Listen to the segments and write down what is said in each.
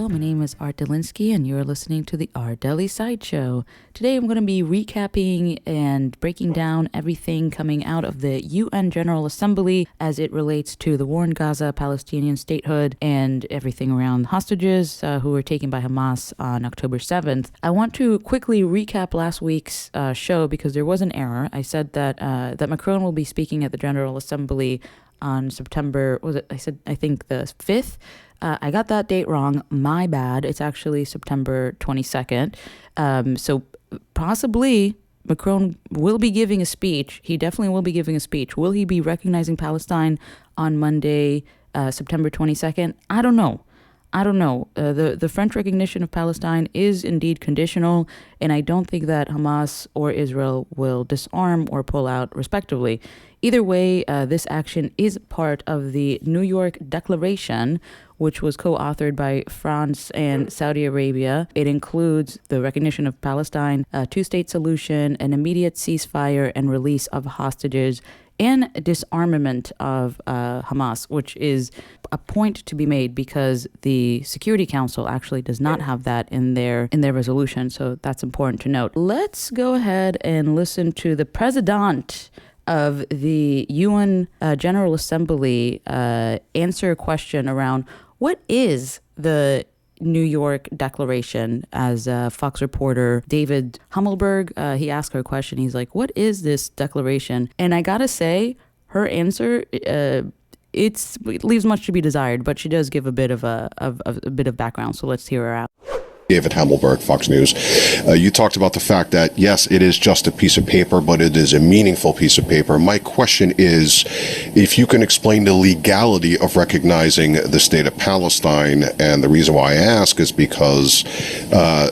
Hello, my name is Art Delinsky, and you're listening to the Art Deli Sideshow. Today I'm going to be recapping and breaking down everything coming out of the UN General Assembly as it relates to the war in Gaza, Palestinian statehood, and everything around hostages who were taken by Hamas on October 7th. I want to quickly recap last week's show because there was an error. I said that Macron will be speaking at the General Assembly on September, I think the 5th. I got that date wrong. My bad. It's actually September 22nd. So possibly Macron will be giving a speech. He definitely will be giving a speech. Will he be recognizing Palestine on Monday, September 22nd? I don't know. The French recognition of Palestine is indeed conditional, and I don't think that Hamas or Israel will disarm or pull out, respectively. Either way, this action is part of the New York Declaration, which was co-authored by France and Saudi Arabia. It includes the recognition of Palestine, a two-state solution, an immediate ceasefire and release of hostages, and disarmament of Hamas, which is a point to be made because the Security Council actually does not have that in their resolution. So that's important to note. Let's go ahead and listen to the president of the UN General Assembly answer a question around what is the New York Declaration. As Fox reporter David Hummelberg, he asked her a question. He's like, what is this declaration? And I gotta say, her answer, it leaves much to be desired, but she does give a bit of background. So let's hear her out. David Hammelberg, Fox News. You talked about the fact that, yes, it is just a piece of paper, but it is a meaningful piece of paper. My question is, if you can explain the legality of recognizing the state of Palestine, and the reason why I ask is because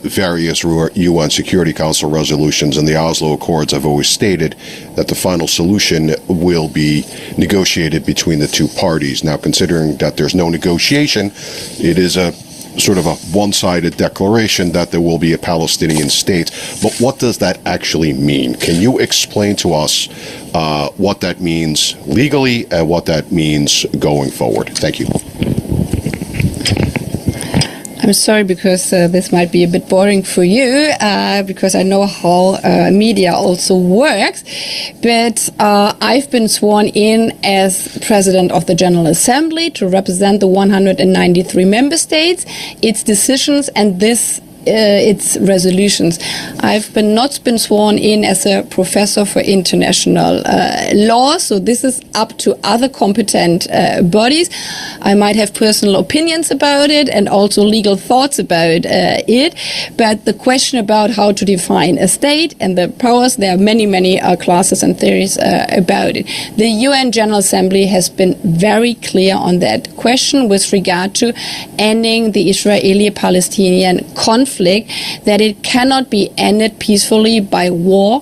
various UN Security Council resolutions and the Oslo Accords have always stated that the final solution will be negotiated between the two parties. Now, considering that there's no negotiation, it is a sort of a one-sided declaration that there will be a Palestinian state. But what does that actually mean? Can you explain to us what that means legally and what that means going forward? Thank you. I'm sorry because this might be a bit boring for you because I know how media also works, but I've been sworn in as president of the General Assembly to represent the 193 member states, its decisions, and its resolutions. I've not been sworn in as a professor for international law, so this is up to other competent bodies. I might have personal opinions about it and also legal thoughts about it, but the question about how to define a state and the powers, there are many classes and theories about it. The UN General Assembly has been very clear on that question with regard to ending the Israeli-Palestinian conflict, that it cannot be ended peacefully by war,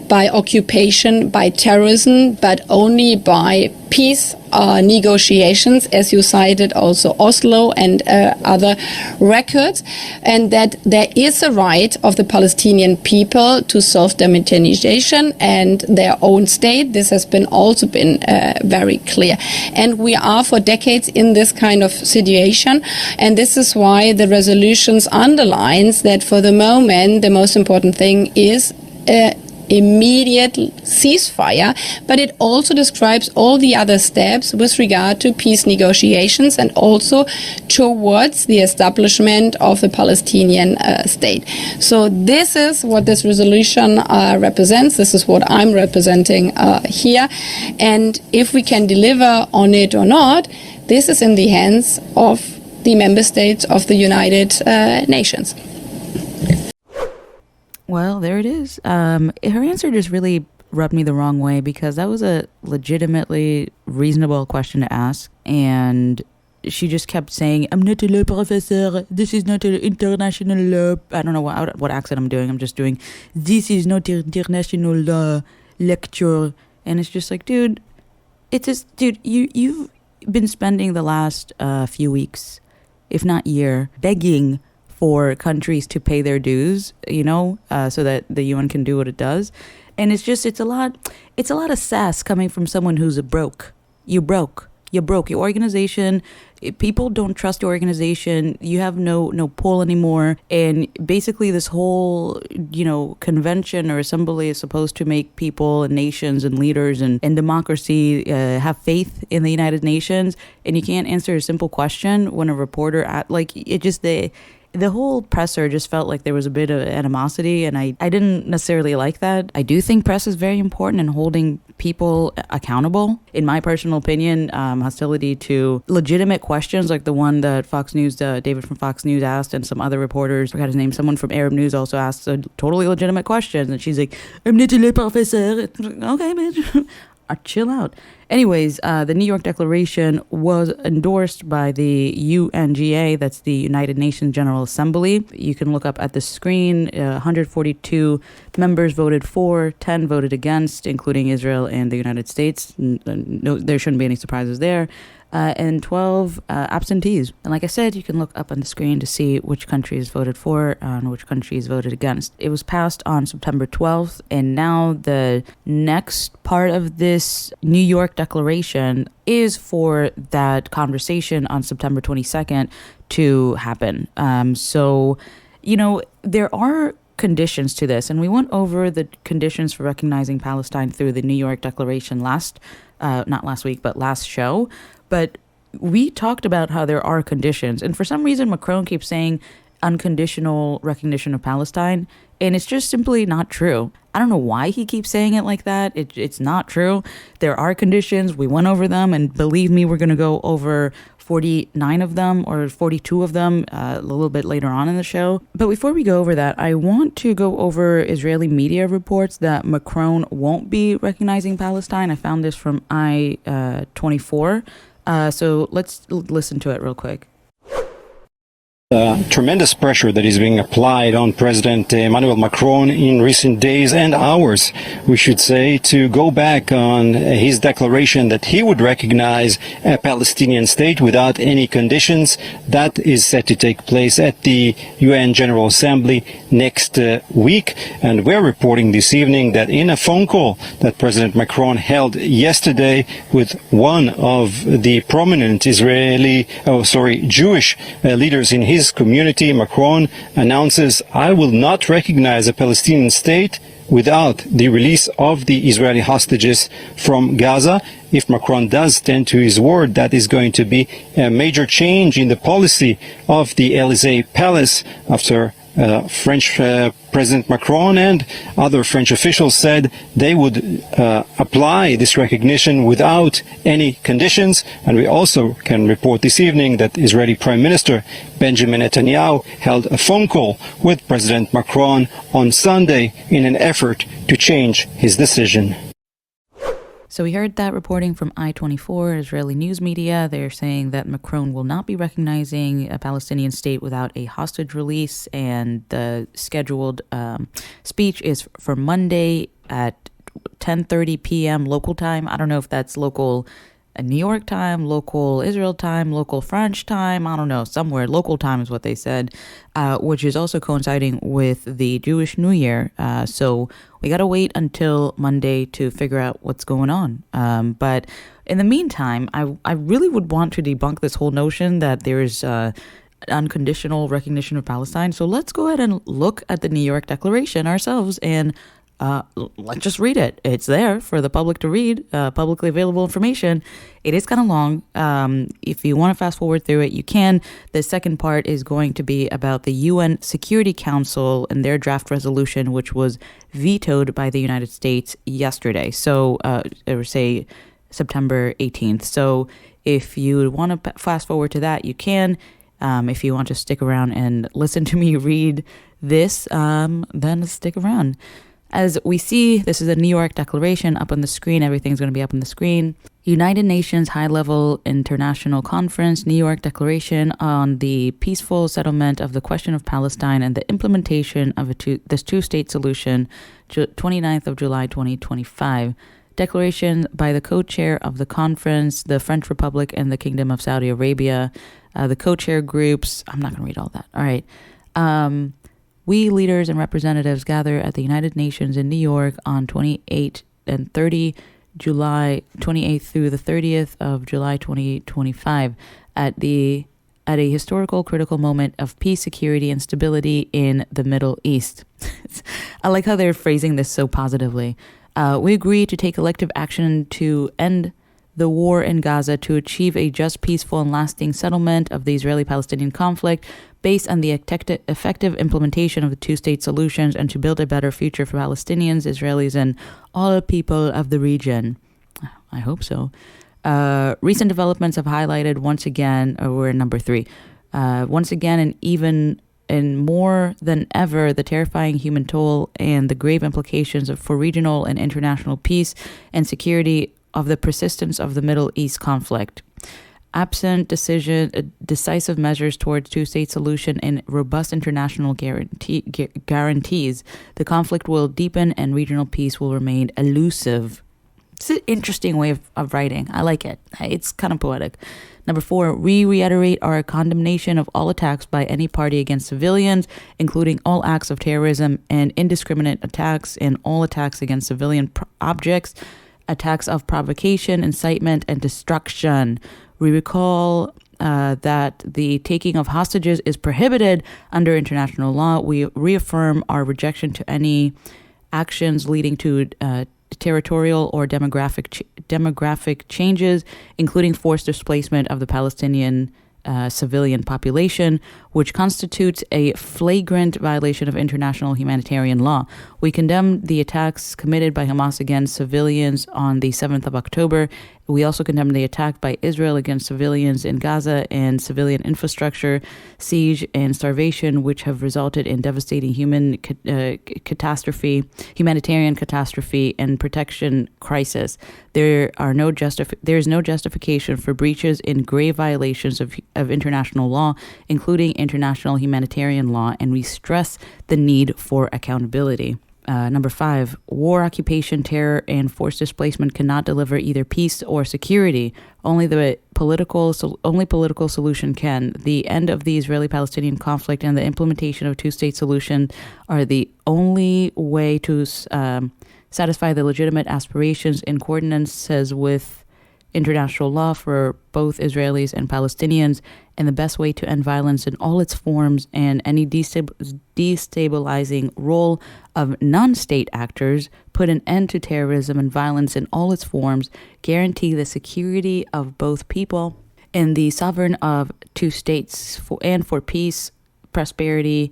by occupation, by terrorism, but only by peace negotiations, as you cited also Oslo and other records, and that there is a right of the Palestinian people to self-determination and their own state. This has also been very clear. And we are for decades in this kind of situation, and this is why the resolutions underlines that for the moment the most important thing is immediate ceasefire, but it also describes all the other steps with regard to peace negotiations and also towards the establishment of the Palestinian state. So this is what this resolution represents. This is what I'm representing here. And if we can deliver on it or not, this is in the hands of the member states of the United Nations. Well, there it is. Her answer just really rubbed me the wrong way because that was a legitimately reasonable question to ask. And she just kept saying, I'm not a law professor. This is not an international law. I don't know what accent I'm doing. I'm just doing, this is not international law lecture. And it's just like, dude, you've been spending the last few weeks, if not year, begging for countries to pay their dues, so that the UN can do what it does. And it's a lot of sass coming from someone who's broke. You broke. you broke your organization. People don't trust your organization. You have no pull anymore. And basically this whole, convention or assembly is supposed to make people and nations and leaders and democracy have faith in the United Nations. And you can't answer a simple question when a reporter the whole presser just felt like there was a bit of animosity, and I didn't necessarily like that. I do think press is very important in holding people accountable. In my personal opinion, hostility to legitimate questions like the one that Fox News, David from Fox News asked, and some other reporters, I forgot his name, someone from Arab News also asked a totally legitimate question, and she's like, I'm not a professor. Okay, bitch. Chill out. Anyways, the New York Declaration was endorsed by the UNGA, that's the United Nations General Assembly. You can look up at the screen. 142 members voted for, 10 voted against, including Israel and the United States. No, there shouldn't be any surprises there. And 12 absentees. And like I said, you can look up on the screen to see which countries voted for and which countries voted against. It was passed on September 12th, and now the next part of this New York Declaration is for that conversation on September 22nd to happen. There are conditions to this, and we went over the conditions for recognizing Palestine through the New York Declaration last show. But we talked about how there are conditions, and for some reason Macron keeps saying unconditional recognition of Palestine, and it's just simply not true. I don't know why he keeps saying it like that. It's not true. There are conditions. We went over them, and believe me, we're going to go over 49 of them or 42 of them a little bit later on in the show. But before we go over that, I want to go over Israeli media reports that Macron won't be recognizing Palestine. I found this from I-24. So let's listen to it real quick. Tremendous pressure that is being applied on President Emmanuel Macron in recent days and hours, we should say, to go back on his declaration that he would recognize a Palestinian state without any conditions. That is set to take place at the UN General Assembly next week. And we're reporting this evening that in a phone call that President Macron held yesterday with one of the prominent Jewish leaders in his community, Macron announces, I will not recognize a Palestinian state without the release of the Israeli hostages from Gaza. If Macron does stand to his word, that is going to be a major change in the policy of the Élysée Palace after French President Macron and other French officials said they would apply this recognition without any conditions. And we also can report this evening that Israeli Prime Minister Benjamin Netanyahu held a phone call with President Macron on Sunday in an effort to change his decision. So we heard that reporting from I-24, Israeli news media. They're saying that Macron will not be recognizing a Palestinian state without a hostage release, and the scheduled speech is for Monday at 10:30 p.m. local time. I don't know if that's local New York time, local Israel time, local French time. I don't know, somewhere. Local time is what they said, which is also coinciding with the Jewish New Year. So we got to wait until Monday to figure out what's going on. But in the meantime, I really would want to debunk this whole notion that there's unconditional recognition of Palestine. So let's go ahead and look at the New York Declaration ourselves and let's just read it. It's there for the public to read, publicly available information. It is kind of long. If you want to fast forward through it, you can. The second part is going to be about the UN Security Council and their draft resolution, which was vetoed by the United States yesterday. So, say September 18th. So if you want to fast forward to that, you can. If you want to stick around and listen to me read this, then stick around. As we see, this is a New York Declaration up on the screen. Everything's going to be up on the screen. United Nations High-Level International Conference, New York Declaration on the Peaceful Settlement of the Question of Palestine and the Implementation of this two-state solution, 29th of July, 2025. Declaration by the co-chair of the conference, the French Republic and the Kingdom of Saudi Arabia. The co-chair groups, I'm not going to read all that. All right. We leaders and representatives gather at the United Nations in New York on 28 and 30 July 28th through the 30th of July 2025 at a historical critical moment of peace, security, and stability in the Middle East. I like how they're phrasing this so positively. We agree to take collective action to end the war in Gaza, to achieve a just, peaceful, and lasting settlement of the Israeli-Palestinian conflict based on the effective implementation of the two-state solutions, and to build a better future for Palestinians, Israelis, and all people of the region. I hope so. Recent developments have highlighted once again, we're in number 3, once again, and even and more than ever, the terrifying human toll and the grave implications for regional and international peace and security of the persistence of the Middle East conflict. Absent decisive measures towards two-state solution and robust international guarantees, the conflict will deepen and regional peace will remain elusive. It's an interesting way of writing. I like it. It's kind of poetic. Number 4, we reiterate our condemnation of all attacks by any party against civilians, including all acts of terrorism and indiscriminate attacks, and all attacks against civilian objects, attacks of provocation, incitement, and destruction. We recall that the taking of hostages is prohibited under international law. We reaffirm our rejection to any actions leading to territorial or demographic changes, including forced displacement of the Palestinian civilian population, which constitutes a flagrant violation of international humanitarian law. We condemn the attacks committed by Hamas against civilians on the 7th of October. We also condemn the attack by Israel against civilians in Gaza and civilian infrastructure, siege and starvation, which have resulted in devastating humanitarian catastrophe, and protection crisis. There is no justification for breaches in grave violations of international law, including international humanitarian law, and we stress the need for accountability. Number 5, war, occupation, terror, and forced displacement cannot deliver either peace or security. Only political solution can. The end of the Israeli-Palestinian conflict and the implementation of a two-state solution are the only way to satisfy the legitimate aspirations in coordinates with international law for both Israelis and Palestinians, and the best way to end violence in all its forms and any destabilizing role of non-state actors, put an end to terrorism and violence in all its forms, guarantee the security of both people, and the sovereignty of two states for peace, prosperity,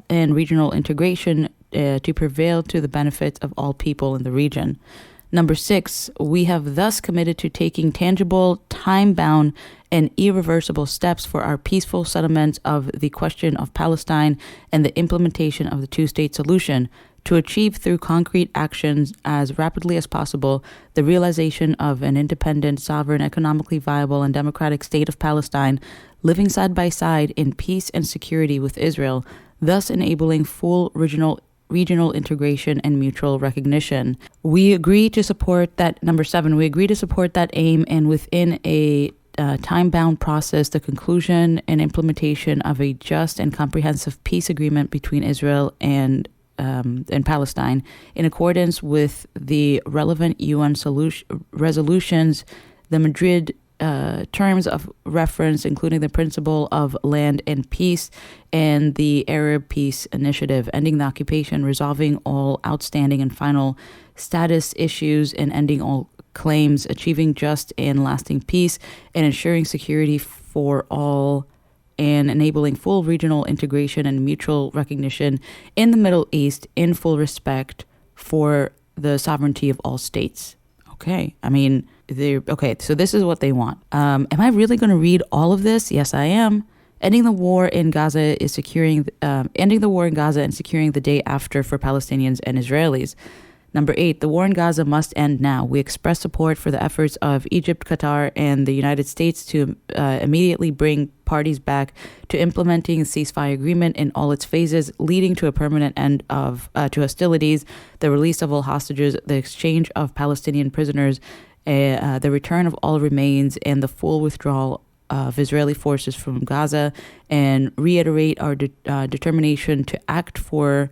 and regional integration to prevail to the benefit of all people in the region. Number 6, we have thus committed to taking tangible, time-bound, and irreversible steps for our peaceful settlement of the question of Palestine and the implementation of the two-state solution, to achieve through concrete actions as rapidly as possible the realization of an independent, sovereign, economically viable, and democratic state of Palestine, living side by side in peace and security with Israel, thus enabling full regional integration and mutual recognition. We agree to support that. Number 7, we agree to support that aim, and within a time-bound process, the conclusion and implementation of a just and comprehensive peace agreement between Israel and Palestine, in accordance with the relevant UN resolutions, the Madrid terms of reference, including the principle of land and peace, and the Arab Peace Initiative, ending the occupation, resolving all outstanding and final status issues, and ending all claims, achieving just and lasting peace, and ensuring security for all, and enabling full regional integration and mutual recognition in the Middle East, in full respect for the sovereignty of all states. Okay, so this is what they want. Am I really going to read all of this? Yes, I am. Ending the war in Gaza and securing the day after for Palestinians and Israelis. Number 8, the war in Gaza must end now. We express support for the efforts of Egypt, Qatar, and the United States to immediately bring parties back to implementing a ceasefire agreement in all its phases, leading to a permanent end to hostilities, the release of all hostages, the exchange of Palestinian prisoners, the return of all remains, and the full withdrawal of Israeli forces from Gaza, and reiterate our determination to act for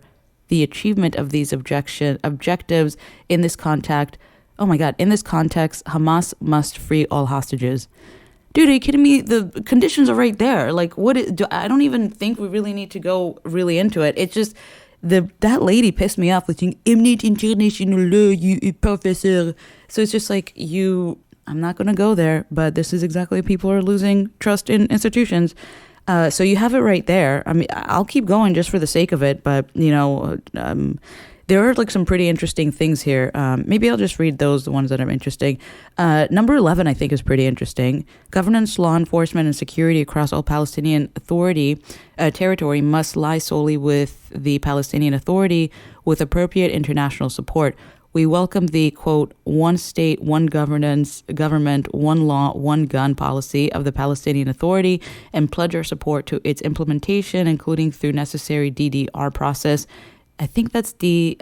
the achievement of these objectives in this context Oh my God. In this context, Hamas must free all hostages. Dude, are you kidding me? The conditions are right there. Like, I don't even think we really need to go really into it. It's just that lady pissed me off with saying, I'm not international law, you professor. So it's just like, I'm not going to go there, but this is exactly people are losing trust in institutions. So you have it right there. I mean, I'll keep going just for the sake of it, but, there are like some pretty interesting things here. Maybe I'll just read the ones that are interesting. Number 11, I think, is pretty interesting. Governance, law enforcement, and security across all Palestinian territory must lie solely with the Palestinian Authority with appropriate international support. We welcome the, quote, one state, one government, one law, one gun policy of the Palestinian Authority and pledge our support to its implementation, including through necessary DDR process. I think that's the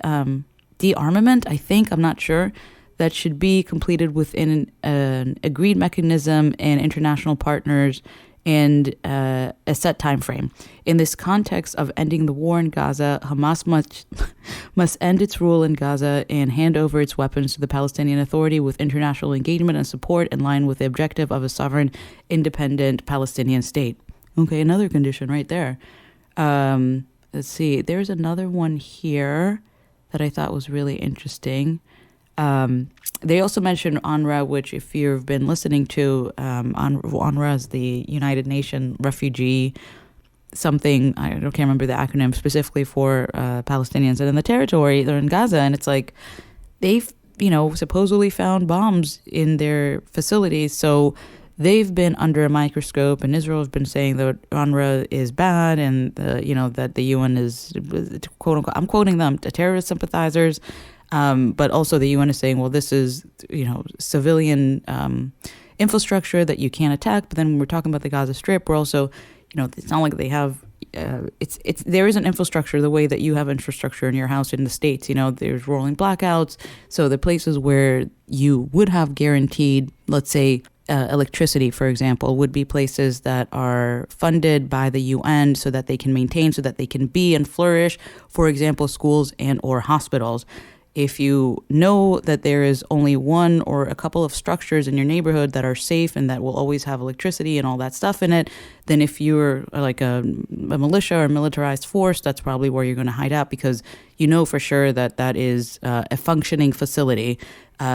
de-armament, I'm not sure, that should be completed within an agreed mechanism and international partners and a set time frame. In this context of ending the war in Gaza, Hamas must end its rule in Gaza and hand over its weapons to the Palestinian Authority with international engagement and support in line with the objective of a sovereign, independent Palestinian state. Okay, another condition right there. Let's see, there's another one here that I thought was really interesting. They also mentioned UNRWA, which if you've been listening to, UNRWA is the United Nations Refugee something, I can't remember the acronym specifically for Palestinians. And in the territory, they're in Gaza, and it's like they've, supposedly found bombs in their facilities. So they've been under a microscope, and Israel has been saying that UNRWA is bad, and that the UN is, quote unquote, I'm quoting them, the terrorist sympathizers. But also the UN is saying, well, this is civilian infrastructure that you can't attack. But then when we're talking about the Gaza Strip, we're also, it's not like they have. There is an infrastructure the way that you have infrastructure in your house in the States. There's rolling blackouts. So the places where you would have guaranteed, let's say, electricity, for example, would be places that are funded by the UN so that they can maintain, so that they can be and flourish, for example, schools and or hospitals. If you know that there is only one or a couple of structures in your neighborhood that are safe and that will always have electricity and all that stuff in it, then if you're like a militia or militarized force, that's probably where you're going to hide out, because you know for sure that that is a functioning facility.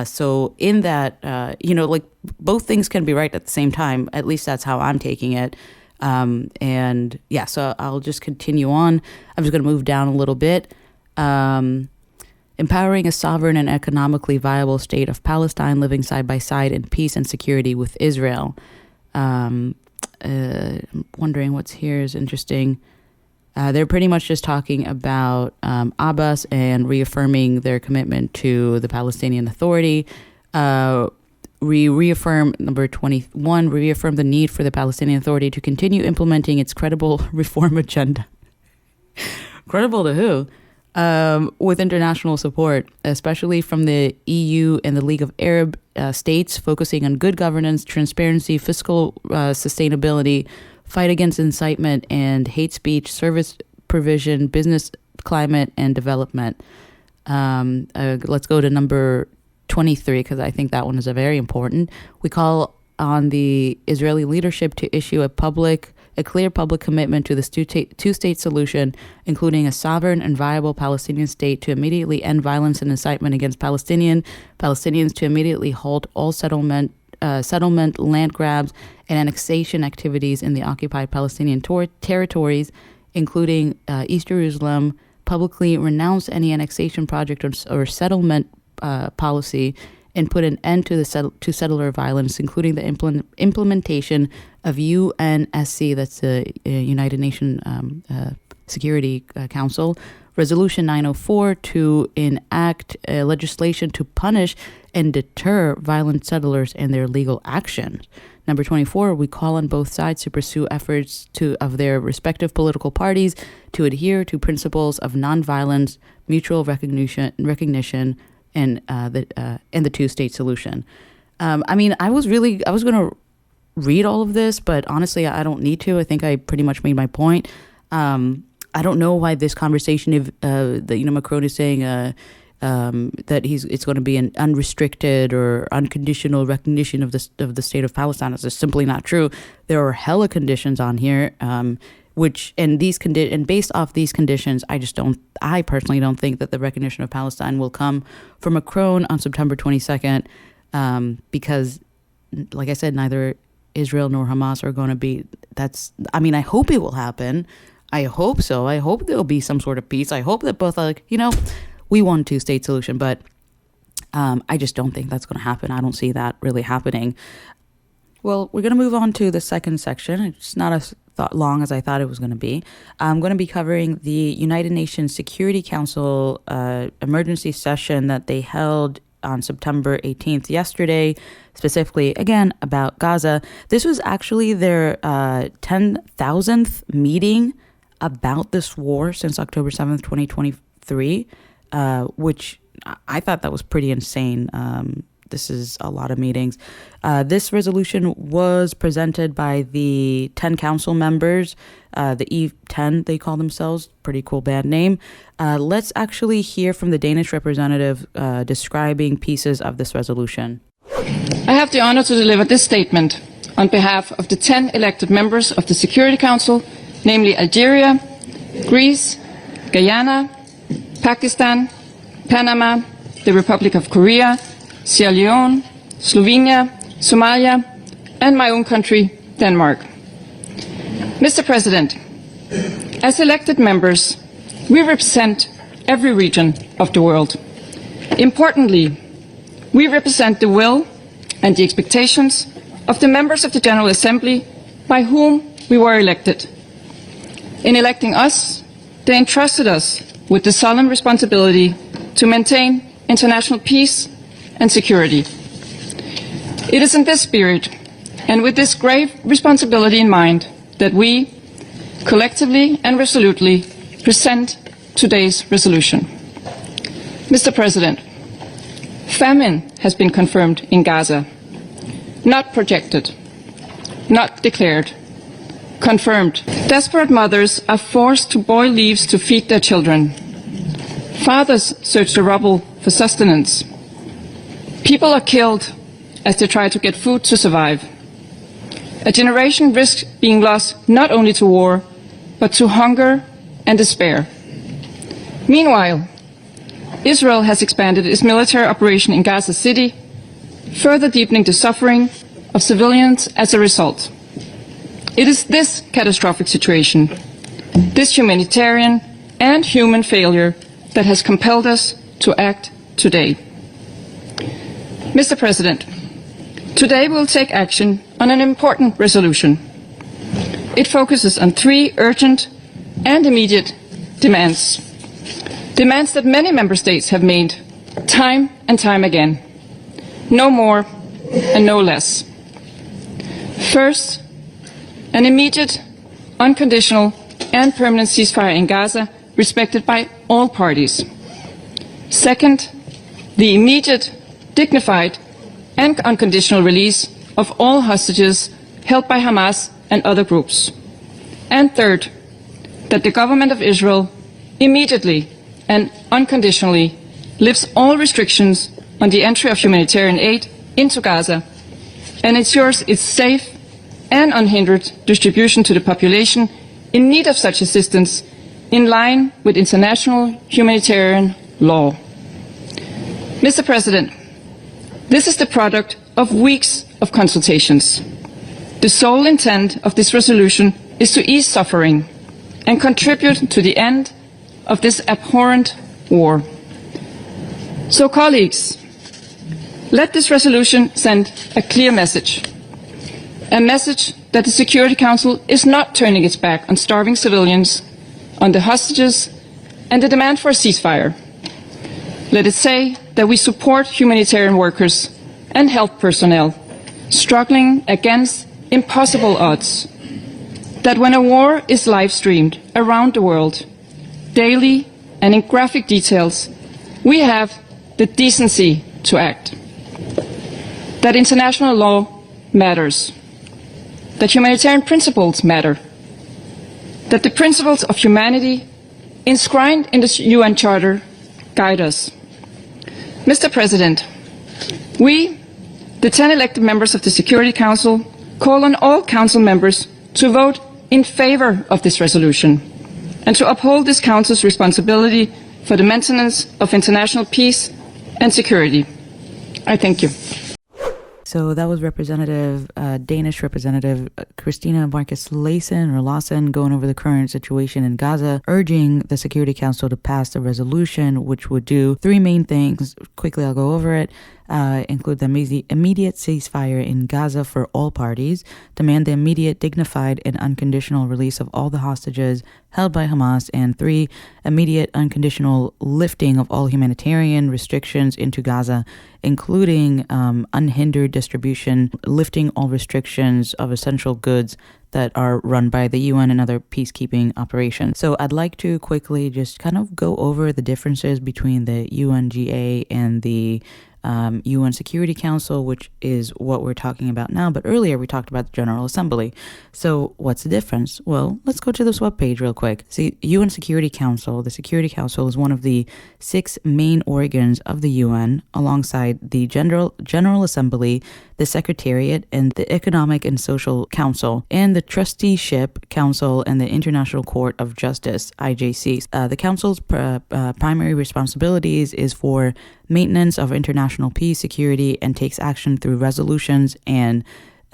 So in that, like both things can be right at the same time. At least that's how I'm taking it. So I'll just continue on. I'm just going to move down a little bit. Empowering a sovereign and economically viable state of Palestine living side by side in peace and security with Israel. Wondering what's here is interesting. They're pretty much just talking about Abbas and reaffirming their commitment to the Palestinian Authority. We reaffirm, number 21, reaffirm the need for the Palestinian Authority to continue implementing its credible reform agenda. Credible to who? With international support, especially from the EU and the League of Arab States, focusing on good governance, transparency, fiscal sustainability, fight against incitement and hate speech, service provision, business climate, and development. Let's go to number 23, because I think that one is very important. We call on the Israeli leadership to issue a clear public commitment to the two-state solution, including a sovereign and viable Palestinian state, to immediately end violence and incitement against Palestinians, to immediately halt all settlement, land grabs, and annexation activities in the occupied Palestinian territories, including East Jerusalem, publicly renounce any annexation project or settlement policy, and put an end to the settler violence, including the implementation of UNSC, that's the United Nations Security Council, Resolution 904, to enact legislation to punish and deter violent settlers and their legal actions. Number 24, we call on both sides to pursue efforts of their respective political parties to adhere to principles of nonviolence, mutual recognition, and the two-state solution. I was going to read all of this, but honestly, I don't need to. I think I pretty much made my point. I don't know why this conversation, Macron is saying, that it's going to be an unrestricted or unconditional recognition of the state of Palestine. That's just simply not true. There are hella conditions on here, and based off these conditions, I personally don't think that the recognition of Palestine will come from Macron on September 22nd, because, like I said, neither Israel nor Hamas are going to be. I hope it will happen. I hope so. I hope there'll be some sort of peace. I hope that both are we want a two-state solution, but I just don't think that's going to happen. I don't see that really happening. Well, we're going to move on to the second section. It's not as long as I thought it was going to be. I'm going to be covering the United Nations Security Council emergency session that they held on September 18th yesterday, specifically, again, about Gaza. This was actually their 10,000th meeting about this war since October 7th, 2023. Which I thought that was pretty insane. This is a lot of meetings. This resolution was presented by the 10 council members, the E10 they call themselves, pretty cool band name. Let's actually hear from the Danish representative describing pieces of this resolution. I have the honor to deliver this statement on behalf of the 10 elected members of the Security Council, namely Algeria, Greece, Guyana, Pakistan, Panama, the Republic of Korea, Sierra Leone, Slovenia, Somalia, and my own country, Denmark. Mr. President, as elected members, we represent every region of the world. Importantly, we represent the will and the expectations of the members of the General Assembly by whom we were elected. In electing us, they entrusted us with the solemn responsibility to maintain international peace and security. It is in this spirit and with this grave responsibility in mind that we, collectively and resolutely, present today's resolution. Mr. President, famine has been confirmed in Gaza. Not projected, not declared, confirmed. Desperate mothers are forced to boil leaves to feed their children. Fathers search the rubble for sustenance. People are killed as they try to get food to survive. A generation risks being lost not only to war, but to hunger and despair. Meanwhile, Israel has expanded its military operation in Gaza City, further deepening the suffering of civilians as a result. It is this catastrophic situation, this humanitarian and human failure, that has compelled us to act today. Mr. President, today we will take action on an important resolution. It focuses on 3 urgent and immediate demands. Demands that many member states have made time and time again. No more and no less. First, an immediate, unconditional and permanent ceasefire in Gaza respected by all parties. Second, the immediate, dignified and unconditional release of all hostages held by Hamas and other groups. And third, that the government of Israel immediately and unconditionally lifts all restrictions on the entry of humanitarian aid into Gaza and ensures its safe and unhindered distribution to the population in need of such assistance in line with international humanitarian law. Mr. President, this is the product of weeks of consultations. The sole intent of this resolution is to ease suffering and contribute to the end of this abhorrent war. So, colleagues, let this resolution send a clear message. A message that the Security Council is not turning its back on starving civilians, on the hostages, and the demand for a ceasefire. Let it say that we support humanitarian workers and health personnel struggling against impossible odds. That when a war is live-streamed around the world, daily and in graphic details, we have the decency to act. That international law matters. That humanitarian principles matter. That the principles of humanity enshrined in the UN Charter guide us. Mr. President, we, the 10 elected members of the Security Council, call on all Council members to vote in favor of this resolution and to uphold this Council's responsibility for the maintenance of international peace and security. I thank you. So that was Danish Representative Christina Marcus Lawson going over the current situation in Gaza, urging the Security Council to pass a resolution which would do three main things. Quickly, I'll go over it. Include the immediate ceasefire in Gaza for all parties, demand the immediate, dignified, and unconditional release of all the hostages held by Hamas, and 3, immediate, unconditional lifting of all humanitarian restrictions into Gaza, including unhindered distribution, lifting all restrictions of essential goods that are run by the UN and other peacekeeping operations. So I'd like to quickly just kind of go over the differences between the UNGA and the UN Security Council, which is what we're talking about now. But earlier we talked about the General Assembly. So what's the difference? Well, let's go to this webpage real quick. See, UN Security Council, the Security Council is one of the 6 main organs of the UN, alongside the General Assembly, the Secretariat, and the Economic and Social Council, and the Trusteeship Council and the International Court of Justice, IJC. The Council's primary responsibilities is for maintenance of international peace, security, and takes action through resolutions and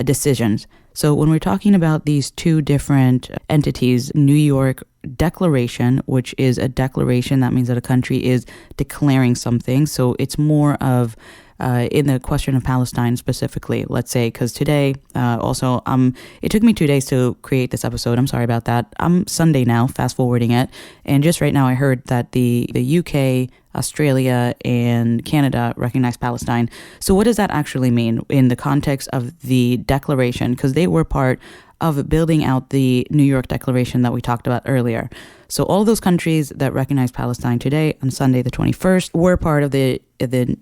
decisions. So when we're talking about these two different entities, New York Declaration, which is a declaration, that means that a country is declaring something. So it's more of in the question of Palestine specifically, let's say, because today, it took me 2 days to create this episode. I'm sorry about that. I'm Sunday now, fast forwarding it. And just right now I heard that the UK, Australia, and Canada recognize Palestine. So what does that actually mean in the context of the declaration? Because they were part of building out the New York Declaration that we talked about earlier. So all those countries that recognize Palestine today on Sunday the 21st were part of the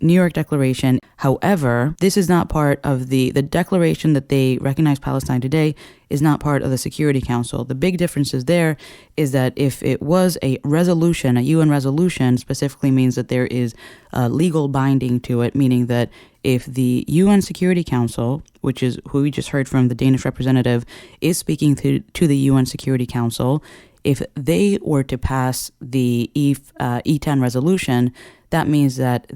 New York Declaration. However, this is not part of the declaration that they recognize Palestine today is not part of the Security Council. The big differences there is that if it was a resolution, a UN resolution, specifically means that there is legal binding to it, meaning that if the UN Security Council, which is who we just heard from, the Danish representative, is speaking to the UN Security Council, if they were to pass the E10 resolution, that means that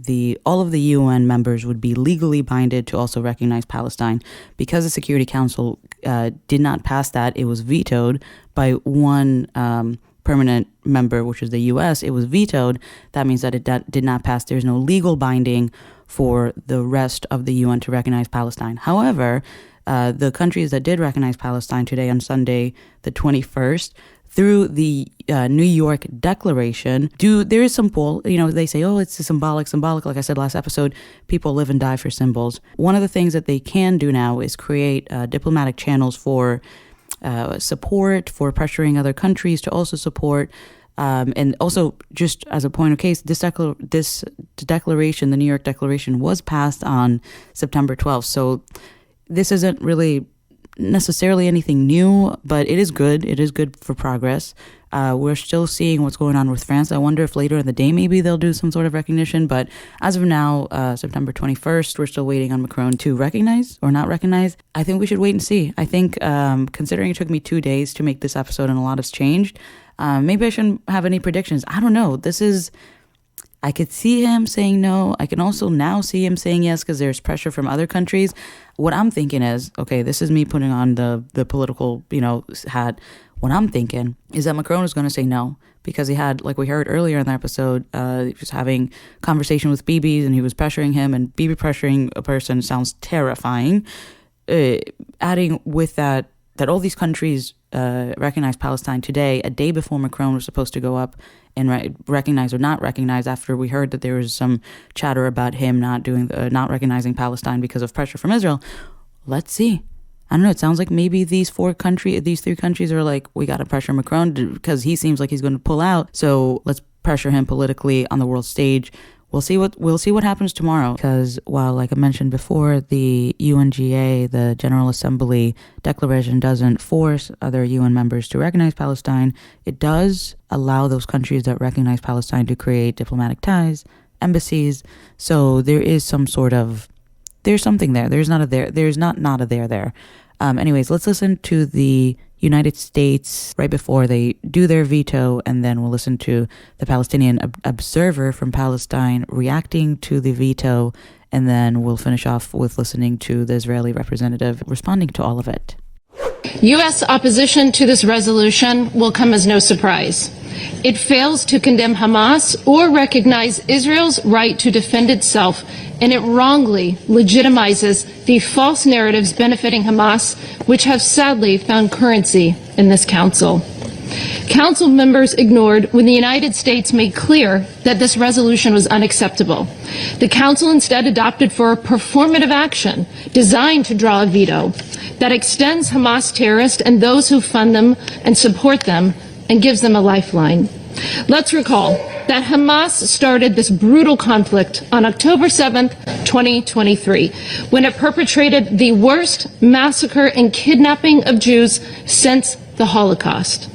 all of the UN members would be legally binded to also recognize Palestine. Because the Security Council did not pass that, it was vetoed by one permanent member, which is the US. It was vetoed. That means that it did not pass. There's no legal binding for the rest of the UN to recognize Palestine. However, the countries that did recognize Palestine today on Sunday, the 21st, through the New York Declaration, there is some pull. They say, oh, it's symbolic. Like I said last episode, people live and die for symbols. One of the things that they can do now is create diplomatic channels for support, for pressuring other countries to also support. And also, just as a point of case, this declaration, the New York Declaration, was passed on September 12th. So this isn't really necessarily anything new, but it is good. It is good for progress. We're still seeing what's going on with France. I wonder if later in the day maybe they'll do some sort of recognition. But as of now, September 21st, we're still waiting on Macron to recognize or not recognize. I think we should wait and see. I think considering it took me 2 days to make this episode and a lot has changed, maybe I shouldn't have any predictions. I don't know. I could see him saying no. I can also now see him saying yes because there's pressure from other countries. What I'm thinking is, okay, this is me putting on the political, hat. What I'm thinking is that Macron is going to say no because he had, like we heard earlier in the episode, he was having conversation with Bibi and he was pressuring him, and Bibi pressuring a person sounds terrifying. Adding with that all these countries recognize Palestine today, a day before Macron was supposed to go up and recognize or not recognize, after we heard that there was some chatter about him not recognizing Palestine because of pressure from Israel. Let's see. I don't know. It sounds like maybe these three countries are like, we got to pressure Macron because he seems like he's going to pull out. So let's pressure him politically on the world stage. We'll see what happens tomorrow, because while, like I mentioned before, the UNGA, the General Assembly Declaration, doesn't force other UN members to recognize Palestine, it does allow those countries that recognize Palestine to create diplomatic ties embassies. So there is some sort of, there's something there. There's not a there there. Anyways, let's listen to the United States right before they do their veto, and then we'll listen to the Palestinian observer from Palestine reacting to the veto, and then we'll finish off with listening to the Israeli representative responding to all of it. U.S. opposition to this resolution will come as no surprise. It fails to condemn Hamas or recognize Israel's right to defend itself, and it wrongly legitimizes the false narratives benefiting Hamas, which have sadly found currency in this council. Council members ignored when the United States made clear that this resolution was unacceptable. The Council instead adopted for a performative action designed to draw a veto that extends Hamas terrorists and those who fund them and support them and gives them a lifeline. Let's recall that Hamas started this brutal conflict on October 7th, 2023, when it perpetrated the worst massacre and kidnapping of Jews since the Holocaust.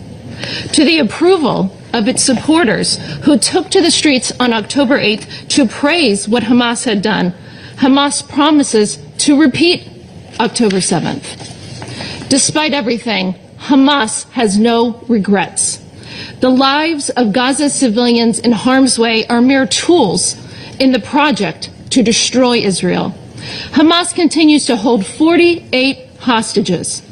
To the approval of its supporters who took to the streets on October 8th to praise what Hamas had done, Hamas promises to repeat October 7th. Despite everything, Hamas has no regrets. The lives of Gaza's civilians in harm's way are mere tools in the project to destroy Israel. Hamas continues to hold 48 hostages.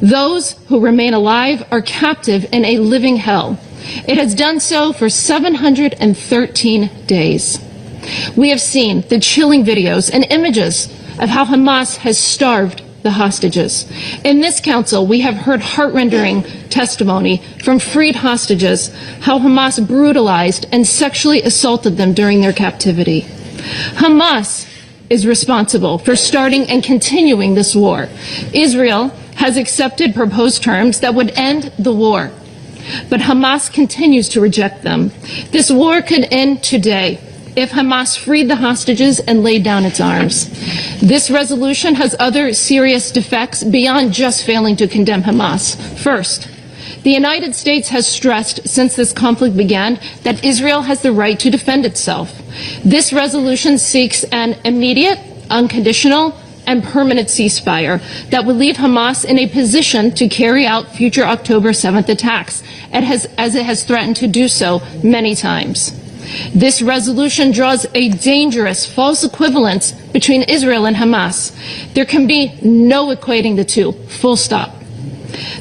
Those who remain alive are captive in a living hell. It has done so for 713 days. We have seen the chilling videos and images of how Hamas has starved the hostages. In this council, we have heard heart-rending testimony from freed hostages, how Hamas brutalized and sexually assaulted them during their captivity. Hamas is responsible for starting and continuing this war. Israel has accepted proposed terms that would end the war, but Hamas continues to reject them. This war could end today if Hamas freed the hostages and laid down its arms. This resolution has other serious defects beyond just failing to condemn Hamas. First, the United States has stressed since this conflict began that Israel has the right to defend itself. This resolution seeks an immediate, unconditional, and permanent ceasefire that would leave Hamas in a position to carry out future October 7th attacks, as it has threatened to do so many times. This resolution draws a dangerous false equivalence between Israel and Hamas. There can be no equating the two, full stop.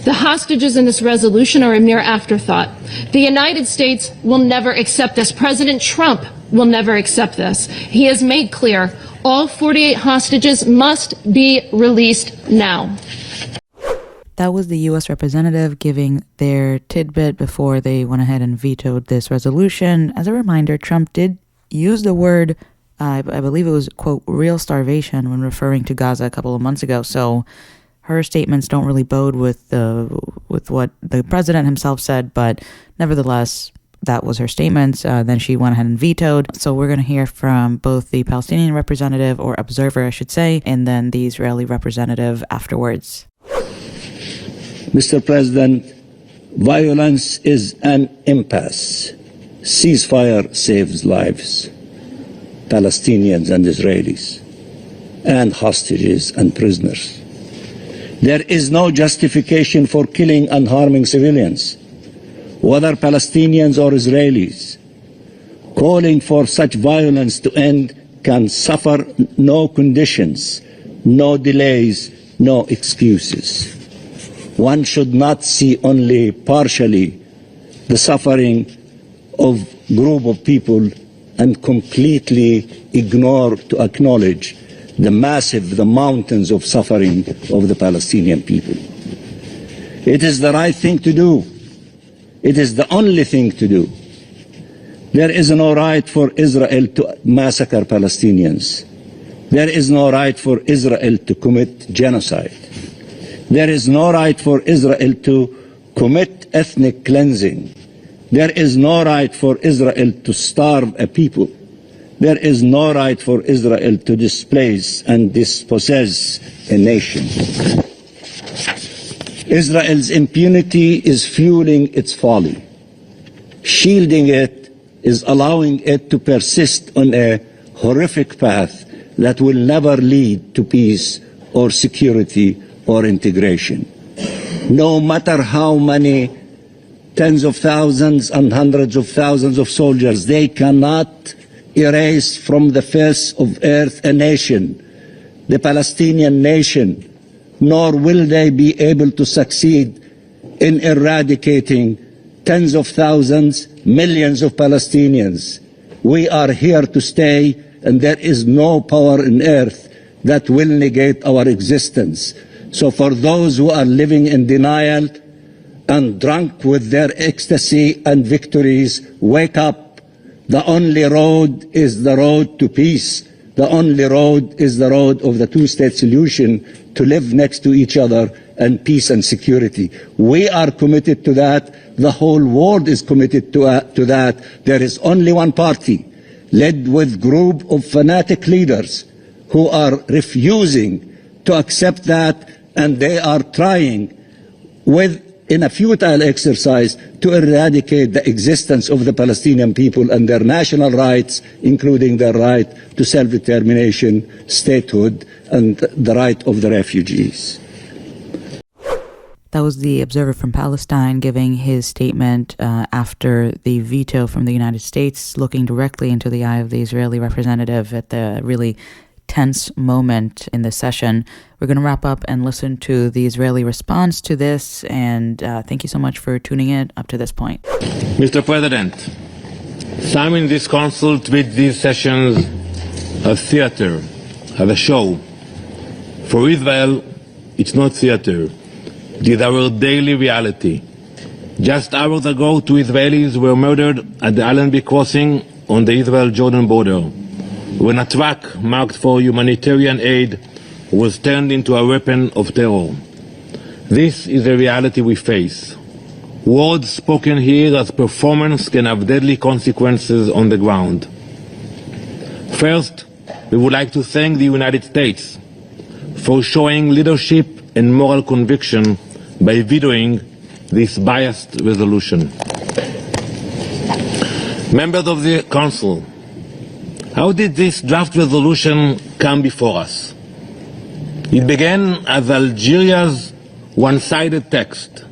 The hostages in this resolution are a mere afterthought. The United States will never accept this. President Trump will never accept this. He has made clear all 48 hostages must be released now. That was the U.S. representative giving their tidbit before they went ahead and vetoed this resolution. As a reminder, Trump did use the word, I believe it was, quote, real starvation when referring to Gaza a couple of months ago. So her statements don't really bode with what the president himself said, but nevertheless, that was her statements. Then she went ahead and vetoed. So we're going to hear from both the Palestinian representative, or observer, I should say, and then the Israeli representative afterwards. Mr. President, violence is an impasse. Ceasefire saves lives, Palestinians and Israelis, and hostages and prisoners. There is no justification for killing and harming civilians, whether Palestinians or Israelis. Calling for such violence to end can suffer no conditions, no delays, no excuses. One should not see only partially the suffering of a group of people and completely ignore to acknowledge the mountains of suffering of the Palestinian people. It is the right thing to do. It is the only thing to do. There is no right for Israel to massacre Palestinians. There is no right for Israel to commit genocide. There is no right for Israel to commit ethnic cleansing. There is no right for Israel to starve a people. There is no right for Israel to displace and dispossess a nation. Israel's impunity is fueling its folly, shielding it is allowing it to persist on a horrific path that will never lead to peace or security or integration. No matter how many tens of thousands and hundreds of thousands of soldiers, they cannot erase from the face of earth a nation, the Palestinian nation, nor will they be able to succeed in eradicating tens of thousands, millions of Palestinians. We are here to stay, and there is no power on earth that will negate our existence. So for those who are living in denial and drunk with their ecstasy and victories, wake up. The only road is the road to peace. The only road is the road of the two-state solution, to live next to each other and peace and security. We are committed to that. The whole world is committed to that. There is only one party, led with group of fanatic leaders who are refusing to accept that, and they are trying in a futile exercise to eradicate the existence of the Palestinian people and their national rights, including their right to self-determination, statehood, and the right of the refugees. That was the observer from Palestine giving his statement after the veto from the United States, looking directly into the eye of the Israeli representative at the really tense moment in the session. We're going to wrap up and listen to the Israeli response to this, and thank you so much for tuning in up to this point. Mr. President, some in this council treat these sessions as theater, as a show. For Israel, it's not theater. It is our daily reality. Just hours ago, 2 Israelis were murdered at the Allenby crossing on the Israel-Jordan border, when a truck marked for humanitarian aid was turned into a weapon of terror. This is the reality we face. Words spoken here as performance can have deadly consequences on the ground. First, we would like to thank the United States for showing leadership and moral conviction by vetoing this biased resolution. Members of the Council, how did this draft resolution come before us? It began as Algeria's one-sided text.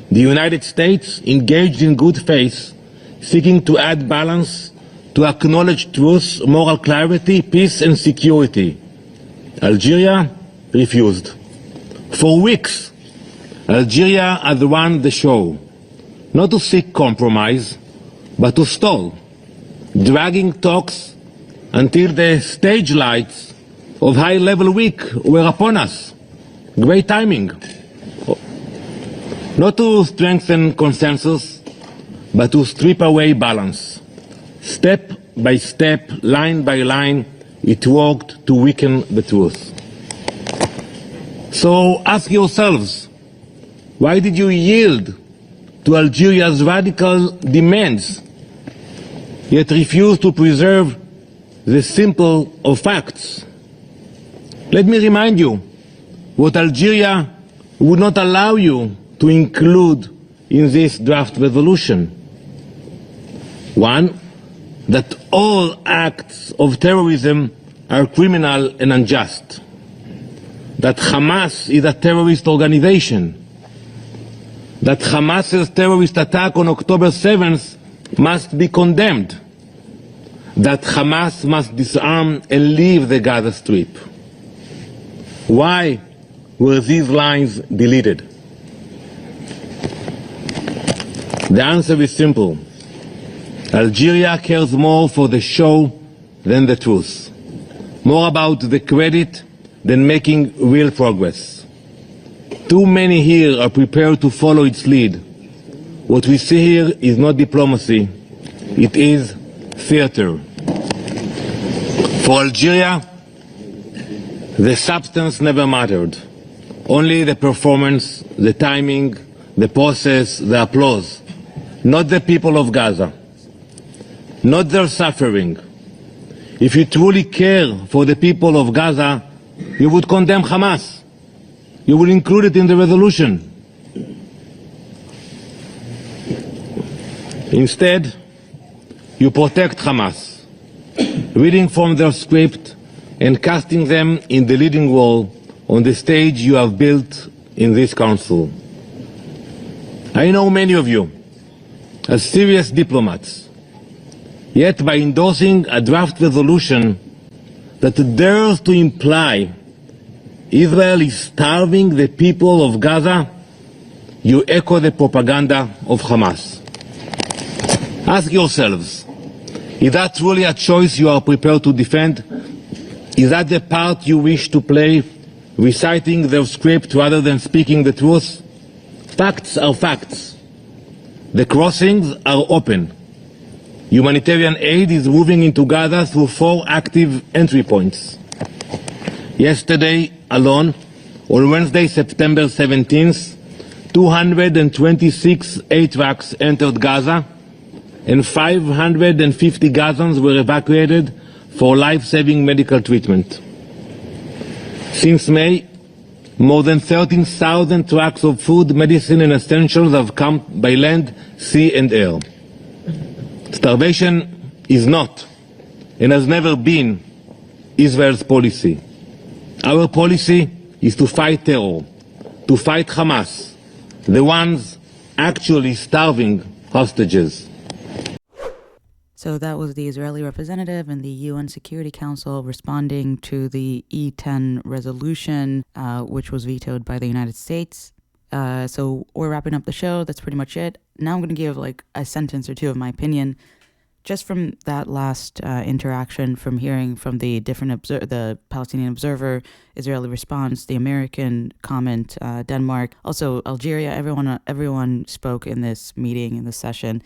The United States engaged in good faith, seeking to add balance, to acknowledge truth, moral clarity, peace and security. Algeria refused. For weeks, Algeria has run the show, not to seek compromise, but to stall, dragging talks until the stage lights of high-level week were upon us. Great timing. Not to strengthen consensus, but to strip away balance. Step by step, line by line, it worked to weaken the truth. So ask yourselves, why did you yield to Algeria's radical demands, yet refuse to preserve the simple of facts? Let me remind you what Algeria would not allow you to include in this draft resolution. One, that all acts of terrorism are criminal and unjust. That Hamas is a terrorist organization. That Hamas's terrorist attack on October 7th must be condemned. That Hamas must disarm and leave the Gaza Strip. Why were these lines deleted? The answer is simple. Algeria cares more for the show than the truth. More about the credit than making real progress. Too many here are prepared to follow its lead. What we see here is not diplomacy, it is theater. For Algeria, the substance never mattered. Only the performance, the timing, the process, the applause. Not the people of Gaza. Not their suffering. If you truly care for the people of Gaza, you would condemn Hamas. You would include it in the resolution. Instead, you protect Hamas, reading from their script and casting them in the leading role on the stage you have built in this council. I know many of you as serious diplomats, yet by endorsing a draft resolution that dares to imply Israel is starving the people of Gaza, you echo the propaganda of Hamas. Ask yourselves, is that truly a choice you are prepared to defend? Is that the part you wish to play, reciting their script rather than speaking the truth? Facts are facts. The crossings are open. Humanitarian aid is moving into Gaza through 4 active entry points. Yesterday alone, on Wednesday, September 17th, 226 aid trucks entered Gaza and 550 Gazans were evacuated for life-saving medical treatment. Since May, more than 13,000 trucks of food, medicine and essentials have come by land, sea and air. Starvation is not and has never been Israel's policy. Our policy is to fight terror, to fight Hamas, the ones actually starving hostages. So that was the Israeli representative in the UN Security Council responding to the E-10 resolution, which was vetoed by the United States. So we're wrapping up the show. That's pretty much it. Now I'm going to give like a sentence or two of my opinion just from that last interaction, from hearing from the different the Palestinian observer, Israeli response, the American comment, Denmark, also Algeria. Everyone spoke in this meeting, in this session.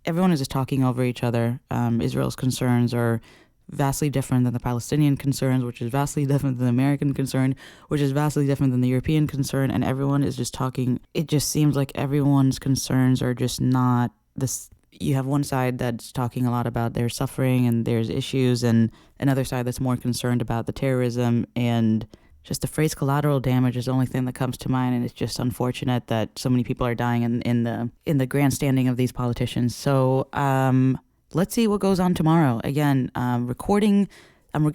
Everyone is just talking over each other. Israel's concerns are vastly different than the Palestinian concerns, which is vastly different than the American concern, which is vastly different than the European concern, and everyone is just talking. It just seems like everyone's concerns are just not this. You have one side that's talking a lot about their suffering and there's issues, and another side that's more concerned about the terrorism, and just the phrase collateral damage is the only thing that comes to mind, and it's just unfortunate that so many people are dying in the grandstanding of these politicians. So let's see what goes on tomorrow. Again,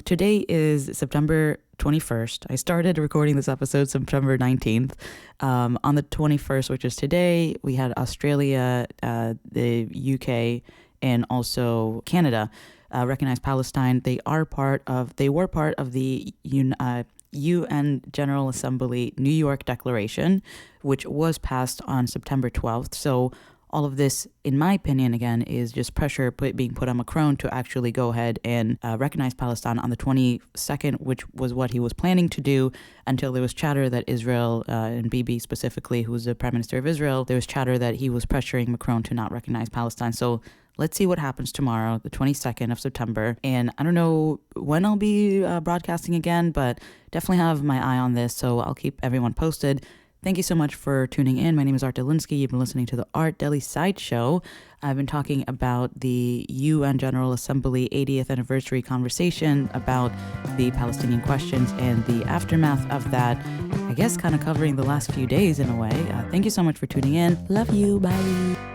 today is September 21st. I started recording this episode September 19th. On the 21st, which is today, we had Australia, the UK, and also Canada recognize Palestine. They were part of the UN General Assembly New York Declaration, which was passed on September 12th. So all of this, in my opinion, again, is just pressure being put on Macron to actually go ahead and recognize Palestine on the 22nd, which was what he was planning to do until there was chatter that Israel, and Bibi specifically, who's the Prime Minister of Israel, there was chatter that he was pressuring Macron to not recognize Palestine. So let's see what happens tomorrow, the 22nd of September. And I don't know when I'll be broadcasting again, but definitely have my eye on this, so I'll keep everyone posted. Thank you so much for tuning in. My name is Art Delinsky. You've been listening to the Art Deli Sideshow. I've been talking about the UN General Assembly 80th anniversary conversation about the Palestinian questions and the aftermath of that. I guess kind of covering the last few days in a way. Thank you so much for tuning in. Love you. Bye.